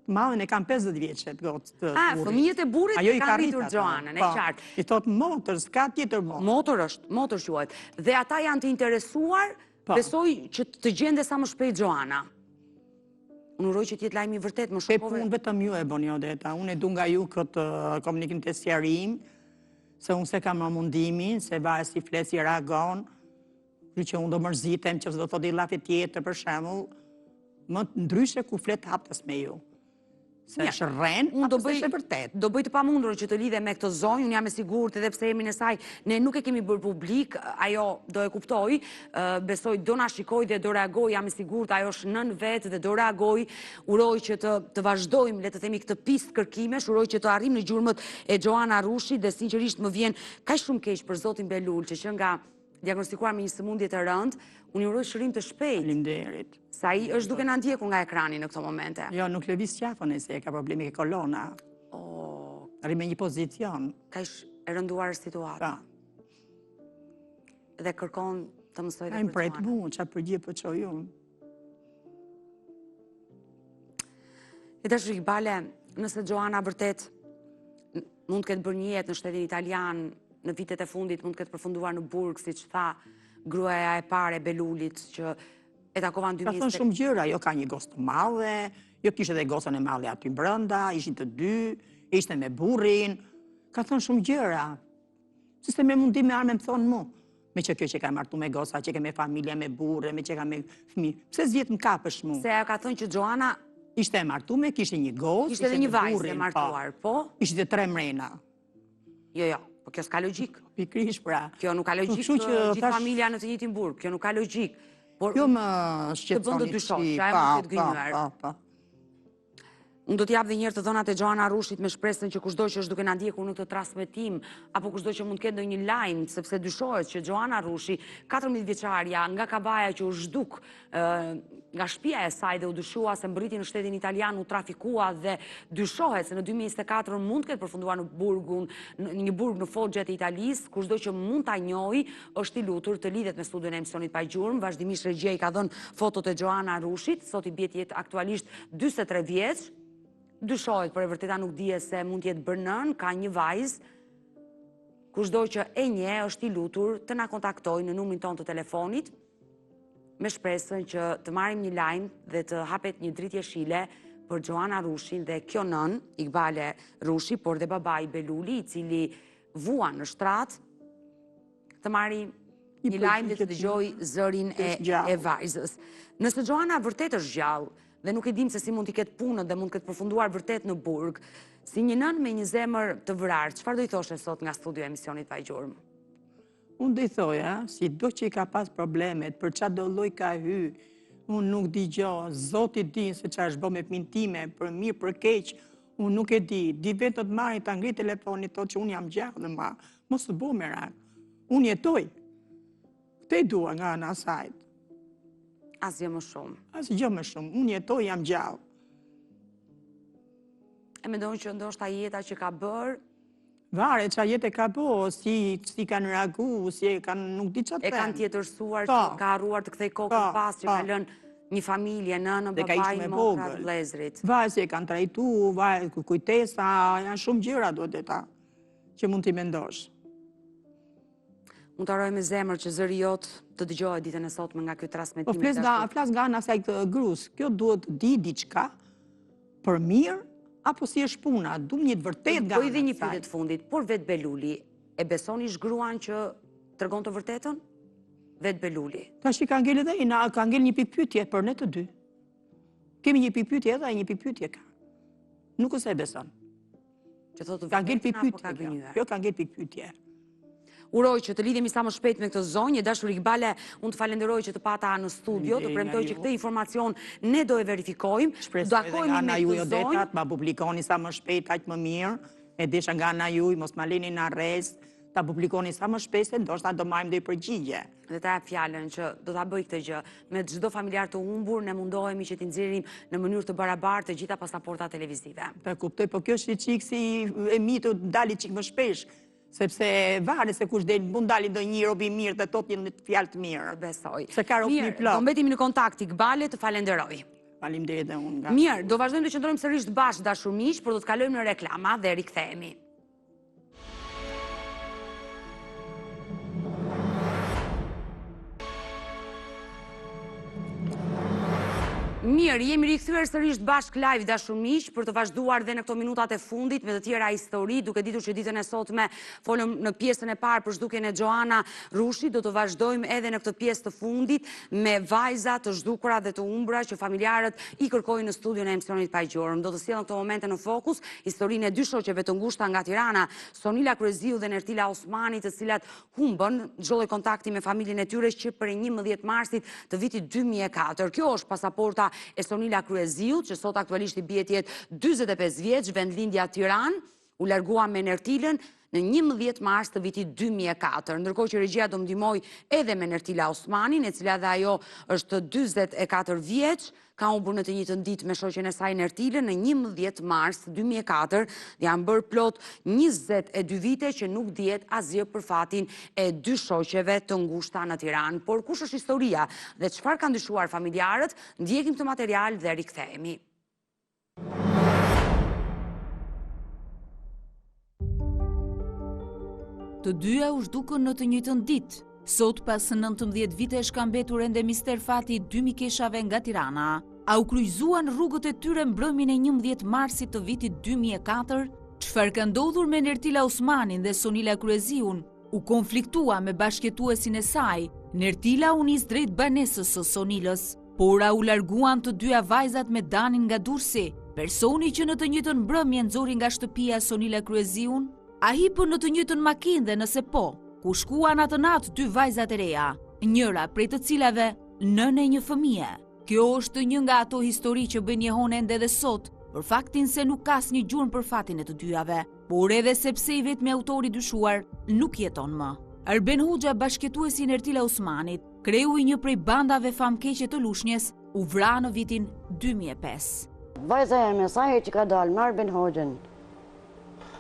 mallin e kanë 50 vjeçë të burrit.
Fëmijët e burrit e kanë rritur Gjoanën, e qartë.
I thot motër, s'ka tjetër motor.
Motor është, motor quhet. Dhe ata janë të interesuar, besoj që të gjende sa më shpejt Gjoana. Unë uroj që t'jetë lajmi vërtet, më
Pe
shokove.
punë vetëm ju e bëni Odeta. Unë e du nga ju këtë komunikim të sjarim, se unë se kam më mundimin, se vaje si flet, si reagon, që unë do mërzitem, që do thot i lafi tjetër, për shemull, më ndryshe ku flet haptës me ju. Se është rren, haptës është e vërtet.
Do bëj të pamundur që të lidhe me këtë zonjë, unë jam e sigurt edhe pse emrin e saj, ne nuk e kemi bërë publik, ajo do e kuptoj, besoj do na shikoj dhe do reagoj, jam e sigurt, ajo është nën vetë dhe do reagoj, uroj që të vazhdojmë, le të themi këtë pistë kërkimesh, uroj që të arrim në gjurmët e Gjoana Rushit dhe sinqerisht më vjen kaq shumë keq për zotin Belul, që nga diagnostikuar me një sëmundje të rëndë, unë uroj shërim të shpejtë.
Faleminderit.
Sa ai është duke na ndjekur nga ekrani në këto momente.
Jo, nuk lëviz qafën e se ka problemi ke kolona. Arri me një pozicion.
Ka e rënduar situata. Dhe kërkon të mësoj dhe
për Gjoana. Ka mu, që përgjë për qoj unë.
E të Iqbale, nëse Gjoana vërtet mund të ketë bërë një jetë në shtetin italian, në vitet e fundit mund të ketë përfunduar në Burg, si që tha gruaja e pare Belulit, që e takova në 2020.
Ka thënë shumë gjëra, jo ka një gosë të madhe, jo kishte dhe gosën e madhe aty brënda, ishin të dy, ishte me burrin, ka thënë shumë gjëra. Si se me mundi me arme më thonë mu, me që kjo që ka martu me gosa, që ke me familje, me burre, me që ka me fëmi. Pse zjetë më kapësh mu?
Se ajo ka thënë që Gjoana
ishte e martu me, kishte një gosë,
ishte dhe një vajzë e martuar, po?
Ishte 3 mrena.
Jo, po kjo s'ka logjik.
Pikrish pra.
Kjo nuk ka logjik gjithë familja në të njëjtin burg, kjo nuk ka logjik.
Kjo më shqetësoni.
Të bëndë dyshon, që e më këtë gënyër. Unë do t'jap dhe njërë të dhënat e Gjoana Rushit me shpresën që kushdo që është duke na ndjekur në këtë transmetim, apo kushdo që mund të ketë ndonjë lajm, sepse dyshohet që Gjoana Rushi, 14 vjeçaria, nga Kabaja që u zhduk nga shtëpia e saj dhe u dyshua se mbriti në shtetin italian, u trafikua dhe dyshohet se në 2024 mund të ketë përfunduar në një burg në fogjet e Italisë, kushdo që mund ta njohë, është i lutur të lidhet me studion e emisionit pa gjurmë. Vazhdimisht regjia i ka dhënë fotot e Gjoana Rushit, sot i bie të jetë aktualisht 43 vjeç. Dyshohet, por e vërteta nuk dije se mund t'jetë bërnën, ka një vajzë, kushdo që e nje është i lutur të na kontaktoj në numrin ton të telefonit, me shpresën që të marrim një lajm dhe të hapet një dritë jeshile për Gjoana Rushin dhe kjo nën, Iqbale Rushi, por dhe babai Beluli, i cili vua në shtrat, të marrim një lajm dhe të dëgjoj zërin e vajzës. Nëse Gjoana vërtet është gjallë, dhe nuk e dim se si mund t'i ketë punët dhe mund t'ketë përfunduar vërtet në burg, si një nën me një zemër të vrarë, çfarë do i thoshe sot nga studio e emisionit pa gjurmë?
Unë do i thoja, si do që i ka pas problemet, për qa do lloj ka hy, unë nuk di gjo, Zoti di se qa është bë me pintime, për mirë, për keq, unë nuk e di vetë të marrin të ngri telefonit, thotë që unë jam gjallë dhe ma, mos të bo me rakë, unë jetoj, te dua nga ana sajt.
Asgjë më shumë.
Asgjë më shumë. Unë jetoj, jam gjallë.
E mendon që ndoshta jeta që ka bërë?
Varet që jetë e ka bërë, si kanë reagu, si kanë nuk di që të
e kanë tjetërsuar që ka harruar të kthej kokën pas, që ka lënë një familje, nënë, babaj, motrat, vëllezrit.
Varet si e kanë trajtu, varet kujtesa, janë shumë gjëra do të ta, që mund t'i mendosh.
Unë të arroj me zemër që zëri jotë të dëgjohet ditën e sotme nga kjo transmetim.
Po flas nga ana saj këtë grus, kjo duhet di diçka për mirë, apo si është puna, du një të vërtet nga ana saj.
Po i dhe një pyetje të fundit, por vetë Beluli, e besoni shgruan që tregon të vërtetën? Vetë Beluli.
Tash i ka ngel edhe ka ngel një pikpyetje për ne të dy. Kemi një pikpyetje edhe ai një pikpyetje ka. Nuk ose e beson.
Që thotë
ka ngel pikpyetje. Kjo ka ngel pikpyetje.
Uroj që të lidhemi sa më shpejt me këtë zonjë, dashur Iqbale, unë të falenderoj që të pata në studio, të premtoj që këtë informacion ne do e verifikojmë.
Shpresoj dhe nga ana juj Odetat, ma publikoni sa më shpejt, aq më mirë, e desha nga ana juj, mos ma leni në arrest, ta publikoni sa më shpejt, se ndoshta do marrim dhe i përgjigje.
Dhe ta jap fjalën që do ta bëj këtë gjë. Me çdo familjar të humbur, ne mundohemi që t'i nxjerrim në mënyrë të barabartë të gjitha pasaportat televizive.
Ta kuptoj, po kjo është çik si e mitu dali çik më shpesh. Sepse varet se kush del mund dalin do një robi mirë dhe tot një fjalë të mirë.
Besoj.
Se ka robi
mirë,
plot.
Do mbetemi në kontakt Iqbale, të falenderoj.
Faleminderit edhe unë.
Mirë, do vazhdojmë të qëndrojmë sërish të bashkë dashur miq, por do të kalojmë në reklama dhe rikthehemi. Mirë, jemi rikthyer sërish bashk live dashumiq për të vazhduar dhe në këto minutat e fundit me të tjera histori, duke ditur që ditën e sotme folëm në pjesën e parë për zhdukjen e Gjoana Rushi, do të vazhdojmë edhe në këtë pjesë të fundit me vajza të zhdukura dhe të humbura që familjarët i kërkojnë në studion e emisionit Pajgjorëm. Do të sjellëm këto momente në fokus historinë e dy shoqeve të ngushta nga Tirana, Sonila Kryeziu dhe Nertila Osmani, të cilat humbën çdo lloj kontakti me familjen e tyre që për 11 marsit të vitit 2004. Kjo është pasaporta e Sonila Kryeziu, që sot aktualisht i bie të jetë 45 vjeç, vendlindja Tiranë, u largua me Nertilën në 11 mars të vitit 2004, ndërkohë që regjia do ndihmoj edhe me Nertila Osmanin, e cila dhe ajo është 44 vjeç, ka humbur në të njëjtën ditë me shoqen e saj Nertilën në 11 mars 2004, dhe janë bërë plot 22 vite që nuk dihet asgjë për fatin e dy shoqeve të ngushta në Tiranë. Por kush është historia dhe çfarë kanë dyshuar familjarët? Ndjekim këtë material dhe rikthehemi.
Të dyja u zhdukën në të njëjtën ditë. Sot, pas 19 vitesh, ka mbetur ende mister fati i dy mikeshave nga Tirana. A u kryqëzuan rrugët e tyre mbrëmjen e 11 marsit të vitit 2004? Çfarë ka ndodhur me Nertila Osmanin dhe Sonila Kryeziun? U konfliktua me bashkëtuesin e saj. Nertila u nis drejt banesës së Sonilës, por u larguan të dyja vajzat me Danin nga Durrësi. Personi që në të njëjtën mbrëmje nxori nga shtëpia Sonila Kryeziun, a hipën në të njëjtën makinë dhe nëse po, ku shkuan atë natë dy vajzat e reja, njëra prej të cilave nënë e një fëmije. Kjo është një nga ato histori që bën njehon ende dhe sot, për faktin se nuk ka asnjë gjurmë për fatin e të dyjave, por edhe sepse i vetmi autori dyshuar nuk jeton më. Arben Hoxha, bashkëtuesi i Nertila Osmanit, kreu i një prej bandave famkeqe të Lushnjës, u vra në vitin 2005.
Vajza e mesaj që ka dalë me Arben Hoxhën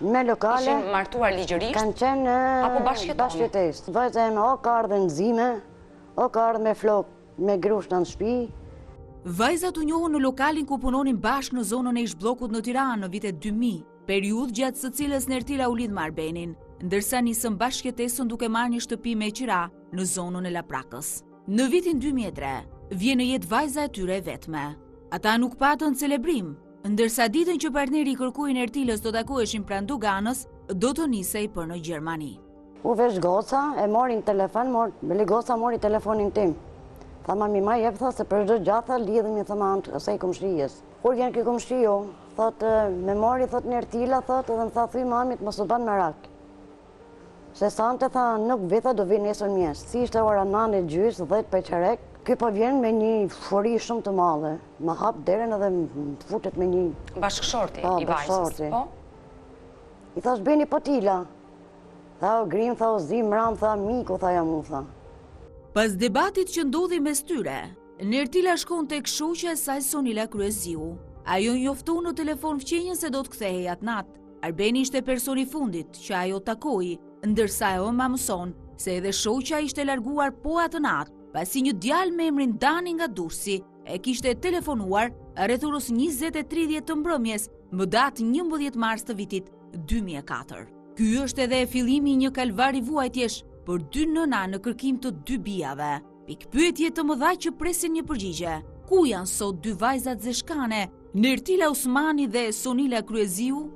me lokale.
Ishin martuar ligjërisht?
Kanë qenë
apo bashkëtesë?
Vajza e me o ka ardhe në zime, o ka ardhe me flok, me grushta në shtëpi.
Vajzat u njohën në lokalin ku punonin bashkë në zonën e ish-bllokut në Tiranë në vitet 2000, periudhë gjatë së cilës Nertila u lidh me Arbenin, ndërsa nisën bashkëtesën duke marrë një shtëpi me qira në zonën e Laprakës. Në vitin 2003 vjen në jetë vajza e tyre e vetme. Ata nuk patën celebrim, ndërsa ditën që partneri i kërkuar Nertilës do takoheshin pranë Doganës, do të nisej për në Gjermani.
U vesh goca, e mori në telefon, goca mori telefonin tim. Tha mami ma jep, tha se për çdo gjatha lidhemi, tha ma asaj komshijes. Kur vjen ky komshiu, thot me mori, thot Nertila, thot edhe më tha thuj mamit mos u ban merak. Se sante tha nuk vita do vi nesër mjes. Si ishte ora 9:30, 10 për qerek, ky po vjen me një furi shumë të madhe. Më hap derën edhe më futet me një
bashkëshorti i vajzës. Po.
I thash beni po tila. Tha o grim, tha o zi, mram, tha miku, tha jam u, tha.
Pas debatit që ndodhi mes tyre, Nertila shkon tek shoqja e saj Sonila Kryeziu. Ajo njoftu në telefon fqinjën se do të kthehej atë natë. Arbeni ishte personi fundit që ajo takoi, ndërsa ajo më mëson se edhe shoqja ishte larguar po atë natë, pasi një djalë me emrin Dani nga Durrësi e kishte telefonuar rreth orës 20:30 të mbrëmjes, më datë 11 mars të vitit 2004. Ky është edhe fillimi i një kalvari vuajtjesh për dy nëna në kërkim të dy bijave. Pikpyetje të mëdha që presin një përgjigje. Ku janë sot dy vajzat zeshkane, Nertila Osmani dhe Sonila Kryeziu?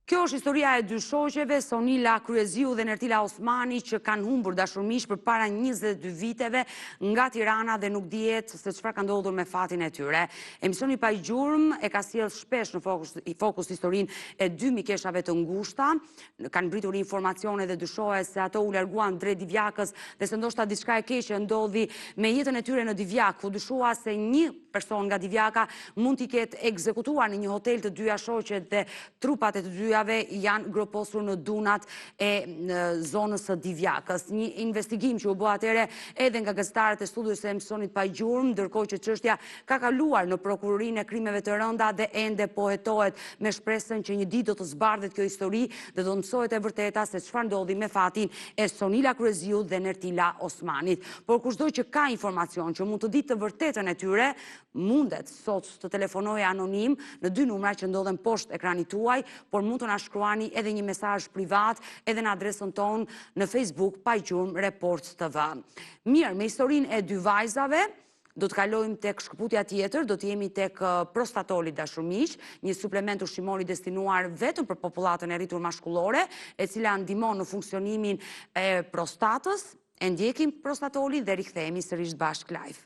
Kjo është historia e dy shoqeve, Sonila Kryeziu dhe Nertila Osmani, që kanë humbur dashurmish për para 22 viteve nga Tirana dhe nuk dihet se çfarë ka ndodhur me fatin e tyre. Emisioni Pajgjurëm e ka sjell shpesh në fokus historinë e dy mikeshave të ngushta. Kanë mbritur informacione dhe dyshohet se ato u larguan drejt Divjakës dhe se ndoshta diçka e keqe ndodhi me jetën e tyre në Divjak. U dyshua se një person nga Divjaka mund t'i ketë ekzekutuar në një hotel të dyja shoqet dhe trupat e të dyjave janë groposur në dunat e zonës së Divjakës. Një investigim që u bë atëre edhe nga gazetarët e studios së emisionit Pajgjurëm, ndërkohë që çështja ka kaluar në prokurorinë e krimeve të rënda dhe ende po hetohet me shpresën që një ditë do të zbardhet kjo histori dhe do të mësohet e vërteta se çfarë ndodhi me fatin e Sonila Kryeziu dhe Nertila Osmanit. Por kushdo që ka informacion që mund të ditë të vërtetën e tyre, mundet sot të telefonojë anonim në 2 numra që ndodhen poshtë ekranit tuaj, por mund të na shkruani edhe një mesazh privat edhe në adresën tonë në Facebook pa gjurmë Report TV. Mirë, me historinë e 2 vajzave, do të kalojmë tek shkëputja tjetër, do të jemi tek prostatoli dashurmiq, një suplement ushqimor i destinuar vetëm për popullatën e rritur mashkullore, e cila ndihmon në funksionimin e prostatës. E ndjekim prostatolin dhe rikthehemi sërish bashkë live.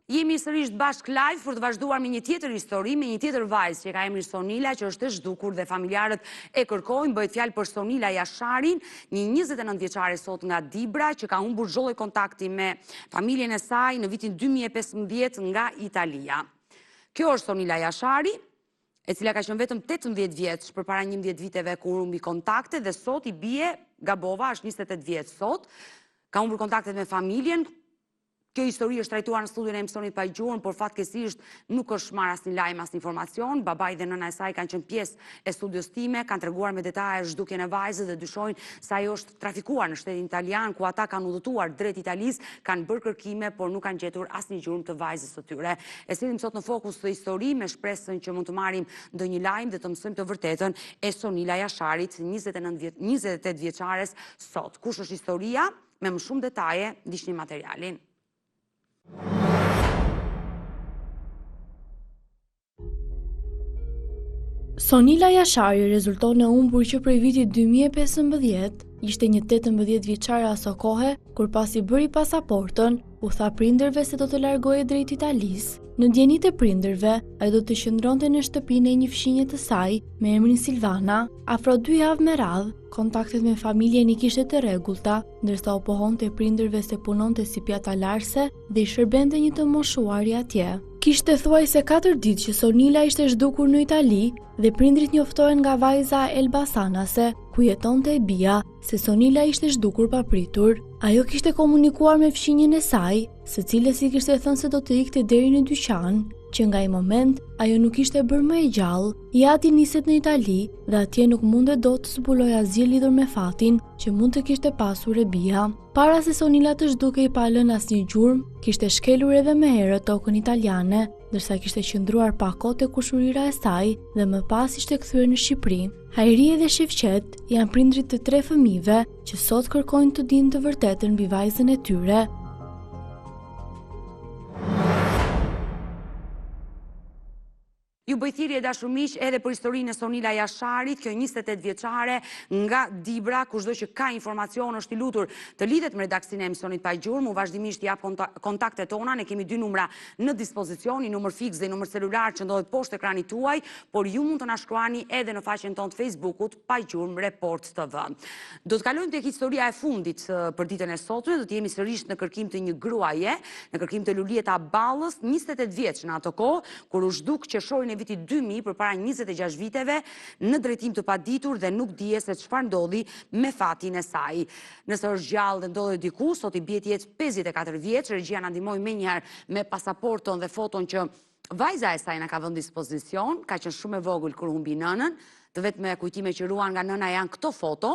Jemi sërish bashkë live për të vazhduar me një tjetër histori, me një tjetër vajzë që ka emrin Sonila, që është e zhdukur dhe familjarët e kërkojnë. Bëhet fjalë për Sonila Jasharin, një 29 vjeçare sot nga Dibra, që ka humbur çdo lloj kontakti me familjen e saj në vitin 2015 nga Italia. Kjo është Sonila Jashari, e cila ka qenë vetëm 18 vjeç përpara 11 viteve kur humbi kontakte, dhe sot i bie, gabova, është 28 vjeç sot, ka humbur kontaktet me familjen. Kjo histori është trajtuar në studion e emisionit Pa Gjurmë, por fatkeqësisht nuk është marrë asnjë lajm, asnjë informacion. Babai dhe nëna e saj kanë qenë pjesë e studios time, kanë treguar me detaje zhdukjen e vajzës dhe dyshojnë se ajo është trafikuar në shtetin italian, ku ata kanë udhëtuar drejt Italisë, kanë bërë kërkime, por nuk kanë gjetur asnjë gjurmë të vajzës së tyre. E sillim sot në fokus të histori me shpresën që mund të marrim ndonjë lajm dhe të mësojmë të vërtetën e Sonila Jasharit, 28 vjeçares sot. Kush është historia? Me më shumë detaje, ndiqni materialin.
Sonila Jashari rezulton në humbur që prej vitit 2015 ishte një 18 vjeçare aso kohe, kur pasi bëri pasaportën, u tha prindërve se do të largohej drejt Italisë. Në dijenit e prindërve, ai do të qëndronte në shtëpinë e një fëmijë të saj me emrin Silvana. Afro 2 javë me radhë, kontaktet me familjen i kishte të rregullta, ndërsa u pohonte prindërve se punonte si pjatalarse dhe i shërbente një të moshuari atje. Kishte thuajse 4 ditë që Sonila ishte zhdukur në Itali dhe prindrit njoftohen nga vajza Elbasanase, ku jetonte e bia, se Sonila ishte zhdukur papritur. Ajo kishte komunikuar me fëmijën e saj, së cilës i kishte thënë se do të ikte deri në dyqan, që nga i moment ajo nuk ishte bërë më e gjallë. Jati niset në Itali dhe atje nuk mundet dot të zbuloj asgjë lidhur me fatin që mund të kishte pasur e bia. Para se Sonila të zhdukej pa lënë asnjë gjurmë, kishte shkelur edhe më herët tokën italiane, ndërsa kishte qëndruar pa kohë te kushurira e saj dhe më pas ishte kthyer në Shqipëri. Hajrie dhe Shevqet janë prindrit të 3 fëmijëve që sot kërkojnë të dinë të vërtetën mbi vajzën e tyre.
Ju bëj thirrje dashurmiq edhe për historinë e Sonila Jasharit, kjo 28 vjeçare nga Dibra. Kushdo që ka informacion është i lutur të lidhet me redaksinë e emisionit Pa Gjurmë. Vazhdimisht jap kontaktet tona, ne kemi 2 numra në dispozicion, një numër fiks dhe një numër celular që ndodhet poshtë ekranit tuaj, por ju mund të na shkruani edhe në faqen tonë të Facebookut Pa Gjurmë Report TV. Do të kalojmë tek historia e fundit për ditën e sotme, do të jemi sërish në kërkim të një gruaje, në kërkim të Lulieta Ballës, 28 vjeç në ato kohë, kur u zhduk qershorin vitit 2000 përpara 26 viteve në drejtim të paditur dhe nuk dije se çfarë ndodhi me fatin e saj. Nëse është gjallë dhe ndodhet diku, sot i bie të jetë 54 vjeç. Regjia na ndihmoi menjëherë me pasaporton dhe foton që vajza e saj na ka vënë në dispozicion. Ka qenë shumë e vogël kur humbi nënën. Të vetme kujtime që ruan nga nëna janë këto foto.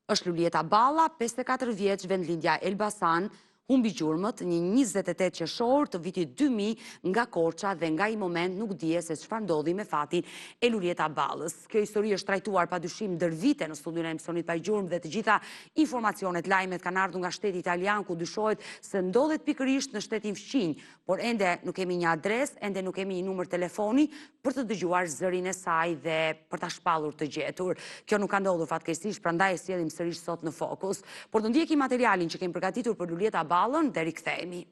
Është Lulieta Balla, 54 vjeç, vendlindja Elbasan. Humbi gjurmët një 28 qershor të vitit 2000 nga Korça dhe nga i moment nuk dije se çfarë ndodhi me fatin e Lulieta Ballës. Kjo histori është trajtuar padyshim ndër vite në studion e emisionit Pa Gjurmë dhe të gjitha informacionet, lajmet kanë ardhur nga shteti italian, ku dyshohet se ndodhet pikërisht në shtetin fqinj, por ende nuk kemi një adresë, ende nuk kemi një numër telefoni për të dëgjuar zërin e saj dhe për ta shpallur të gjetur. Kjo nuk ka ndodhur fatkeqësisht, prandaj e sjellim sërish sot në fokus. Por do ndjekim materialin që kemi përgatitur për Lulieta Ballën dhe rikthehemi.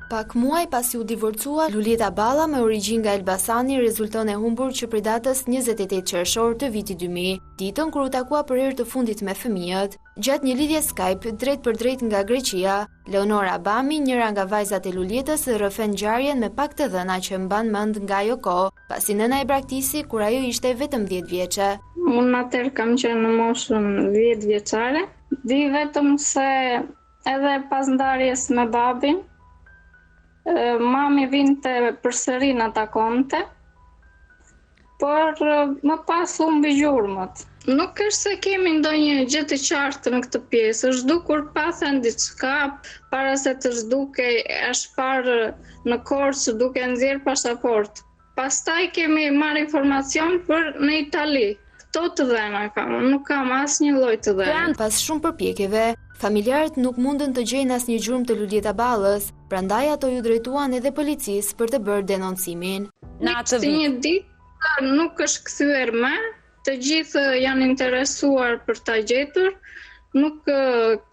Pak muaj pasi u divorcua, Lulieta Balla me origjinë nga Elbasani rezulton e humbur që prej datës 28 qershor të vitit 2000, ditën kur u takua për herë të fundit me fëmijët. Gjatë një lidhje Skype drejt për drejt nga Greqia, Leonora Bami, njëra nga vajzat e Lulietës, rrëfen ngjarjen me pak të dhëna që mban mend nga ajo kohë, pasi nëna e braktisi kur ajo ishte vetëm 10 vjeçe.
Unë atëherë kam qenë në moshën 10 vjeçare. Di vetëm se edhe pas ndarjes me babin, mami vinte përsëri në takonte, por më pas humbi gjurmët. Nuk është se kemi ndonjë gjë të qartë në këtë pjesë, është dukur pathen diçka para se të zhdukej, është parë në Korçë duke nxjerr pasaport. Pastaj kemi marrë informacion për në Itali. Këto të dhëna kam, nuk kam asnjë lloj të dhëna.
Pas shumë përpjekjeve, familjarët nuk mundën të gjejnë asnjë gjurmë të Lulieta Ballës, prandaj ato ju drejtuan edhe policisë për të bërë denoncimin.
Një ditë nuk është kthyer më, të gjithë janë interesuar për ta gjetur, nuk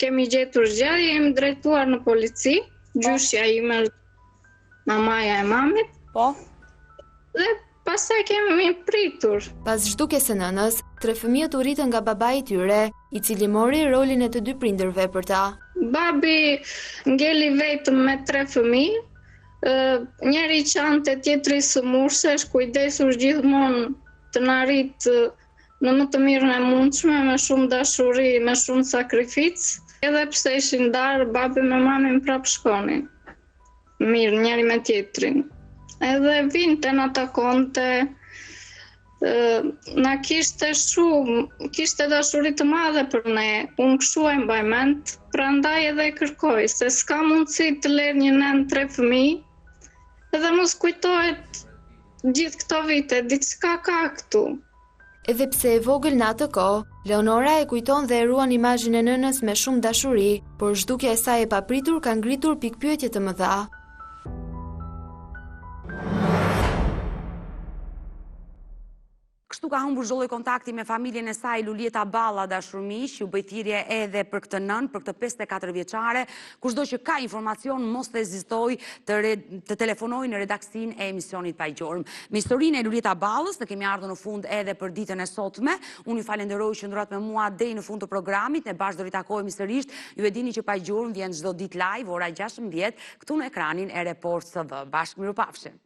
kemi gjetur gjë, jemi drejtuar në polici, gjyshja ime, mamaja e mamit.
Po.
Dhe pastaj kemi pritur.
Pas zhdukjes së nënës, 3 fëmijët u rritën nga babai i tyre, i cili mori rolin e të 2 prindërve për ta.
Babi ngeli vetëm me 3 fëmijë, njëri qante, tjetri sëmurse, është kujdesur gjithmonë të na rritë në më të mirën e mundshme, me shumë dashuri, me shumë sakrificë. Edhe pse ishin ndarë, babi me mamin prapë shkonin. Mirë, njëri me tjetrin. Edhe vinte na takonte, na kishte dashuri të madhe për ne, unë kështu e mbaj mend, prandaj edhe kërkoj, se s'ka mundësi të lërë një nën 3 fëmijë, edhe mos kujtohet gjithë këto vite, diçka ka këtu.
Edhe pse e vogël në atë kohë, Leonora e kujton dhe e ruan imazhin e nënës me shumë dashuri, por zhdukja e saj e papritur ka ngritur pikpyetje të mëdha.
Kështu ka humbur çdo lloj kontakti me familjen e saj Lulieta Balla, dashurmiq, ju bëj thirrje edhe për këtë nën, për këtë 54 vjeçare, kushdo që ka informacion mos të ezitoj të telefonojë në redaksinë e emisionit Pa Gjurmë. Me historinë e Lulieta Ballës ne kemi ardhur në fund edhe për ditën e sotme. Unë ju falenderoj që qëndruat me mua deri në fund të programit. Ne bashkë do ritakojmë sërish. Ju e dini që Pa Gjurmë vjen çdo ditë live ora 16 këtu në ekranin e Report TV. Bashkë mirupafshim.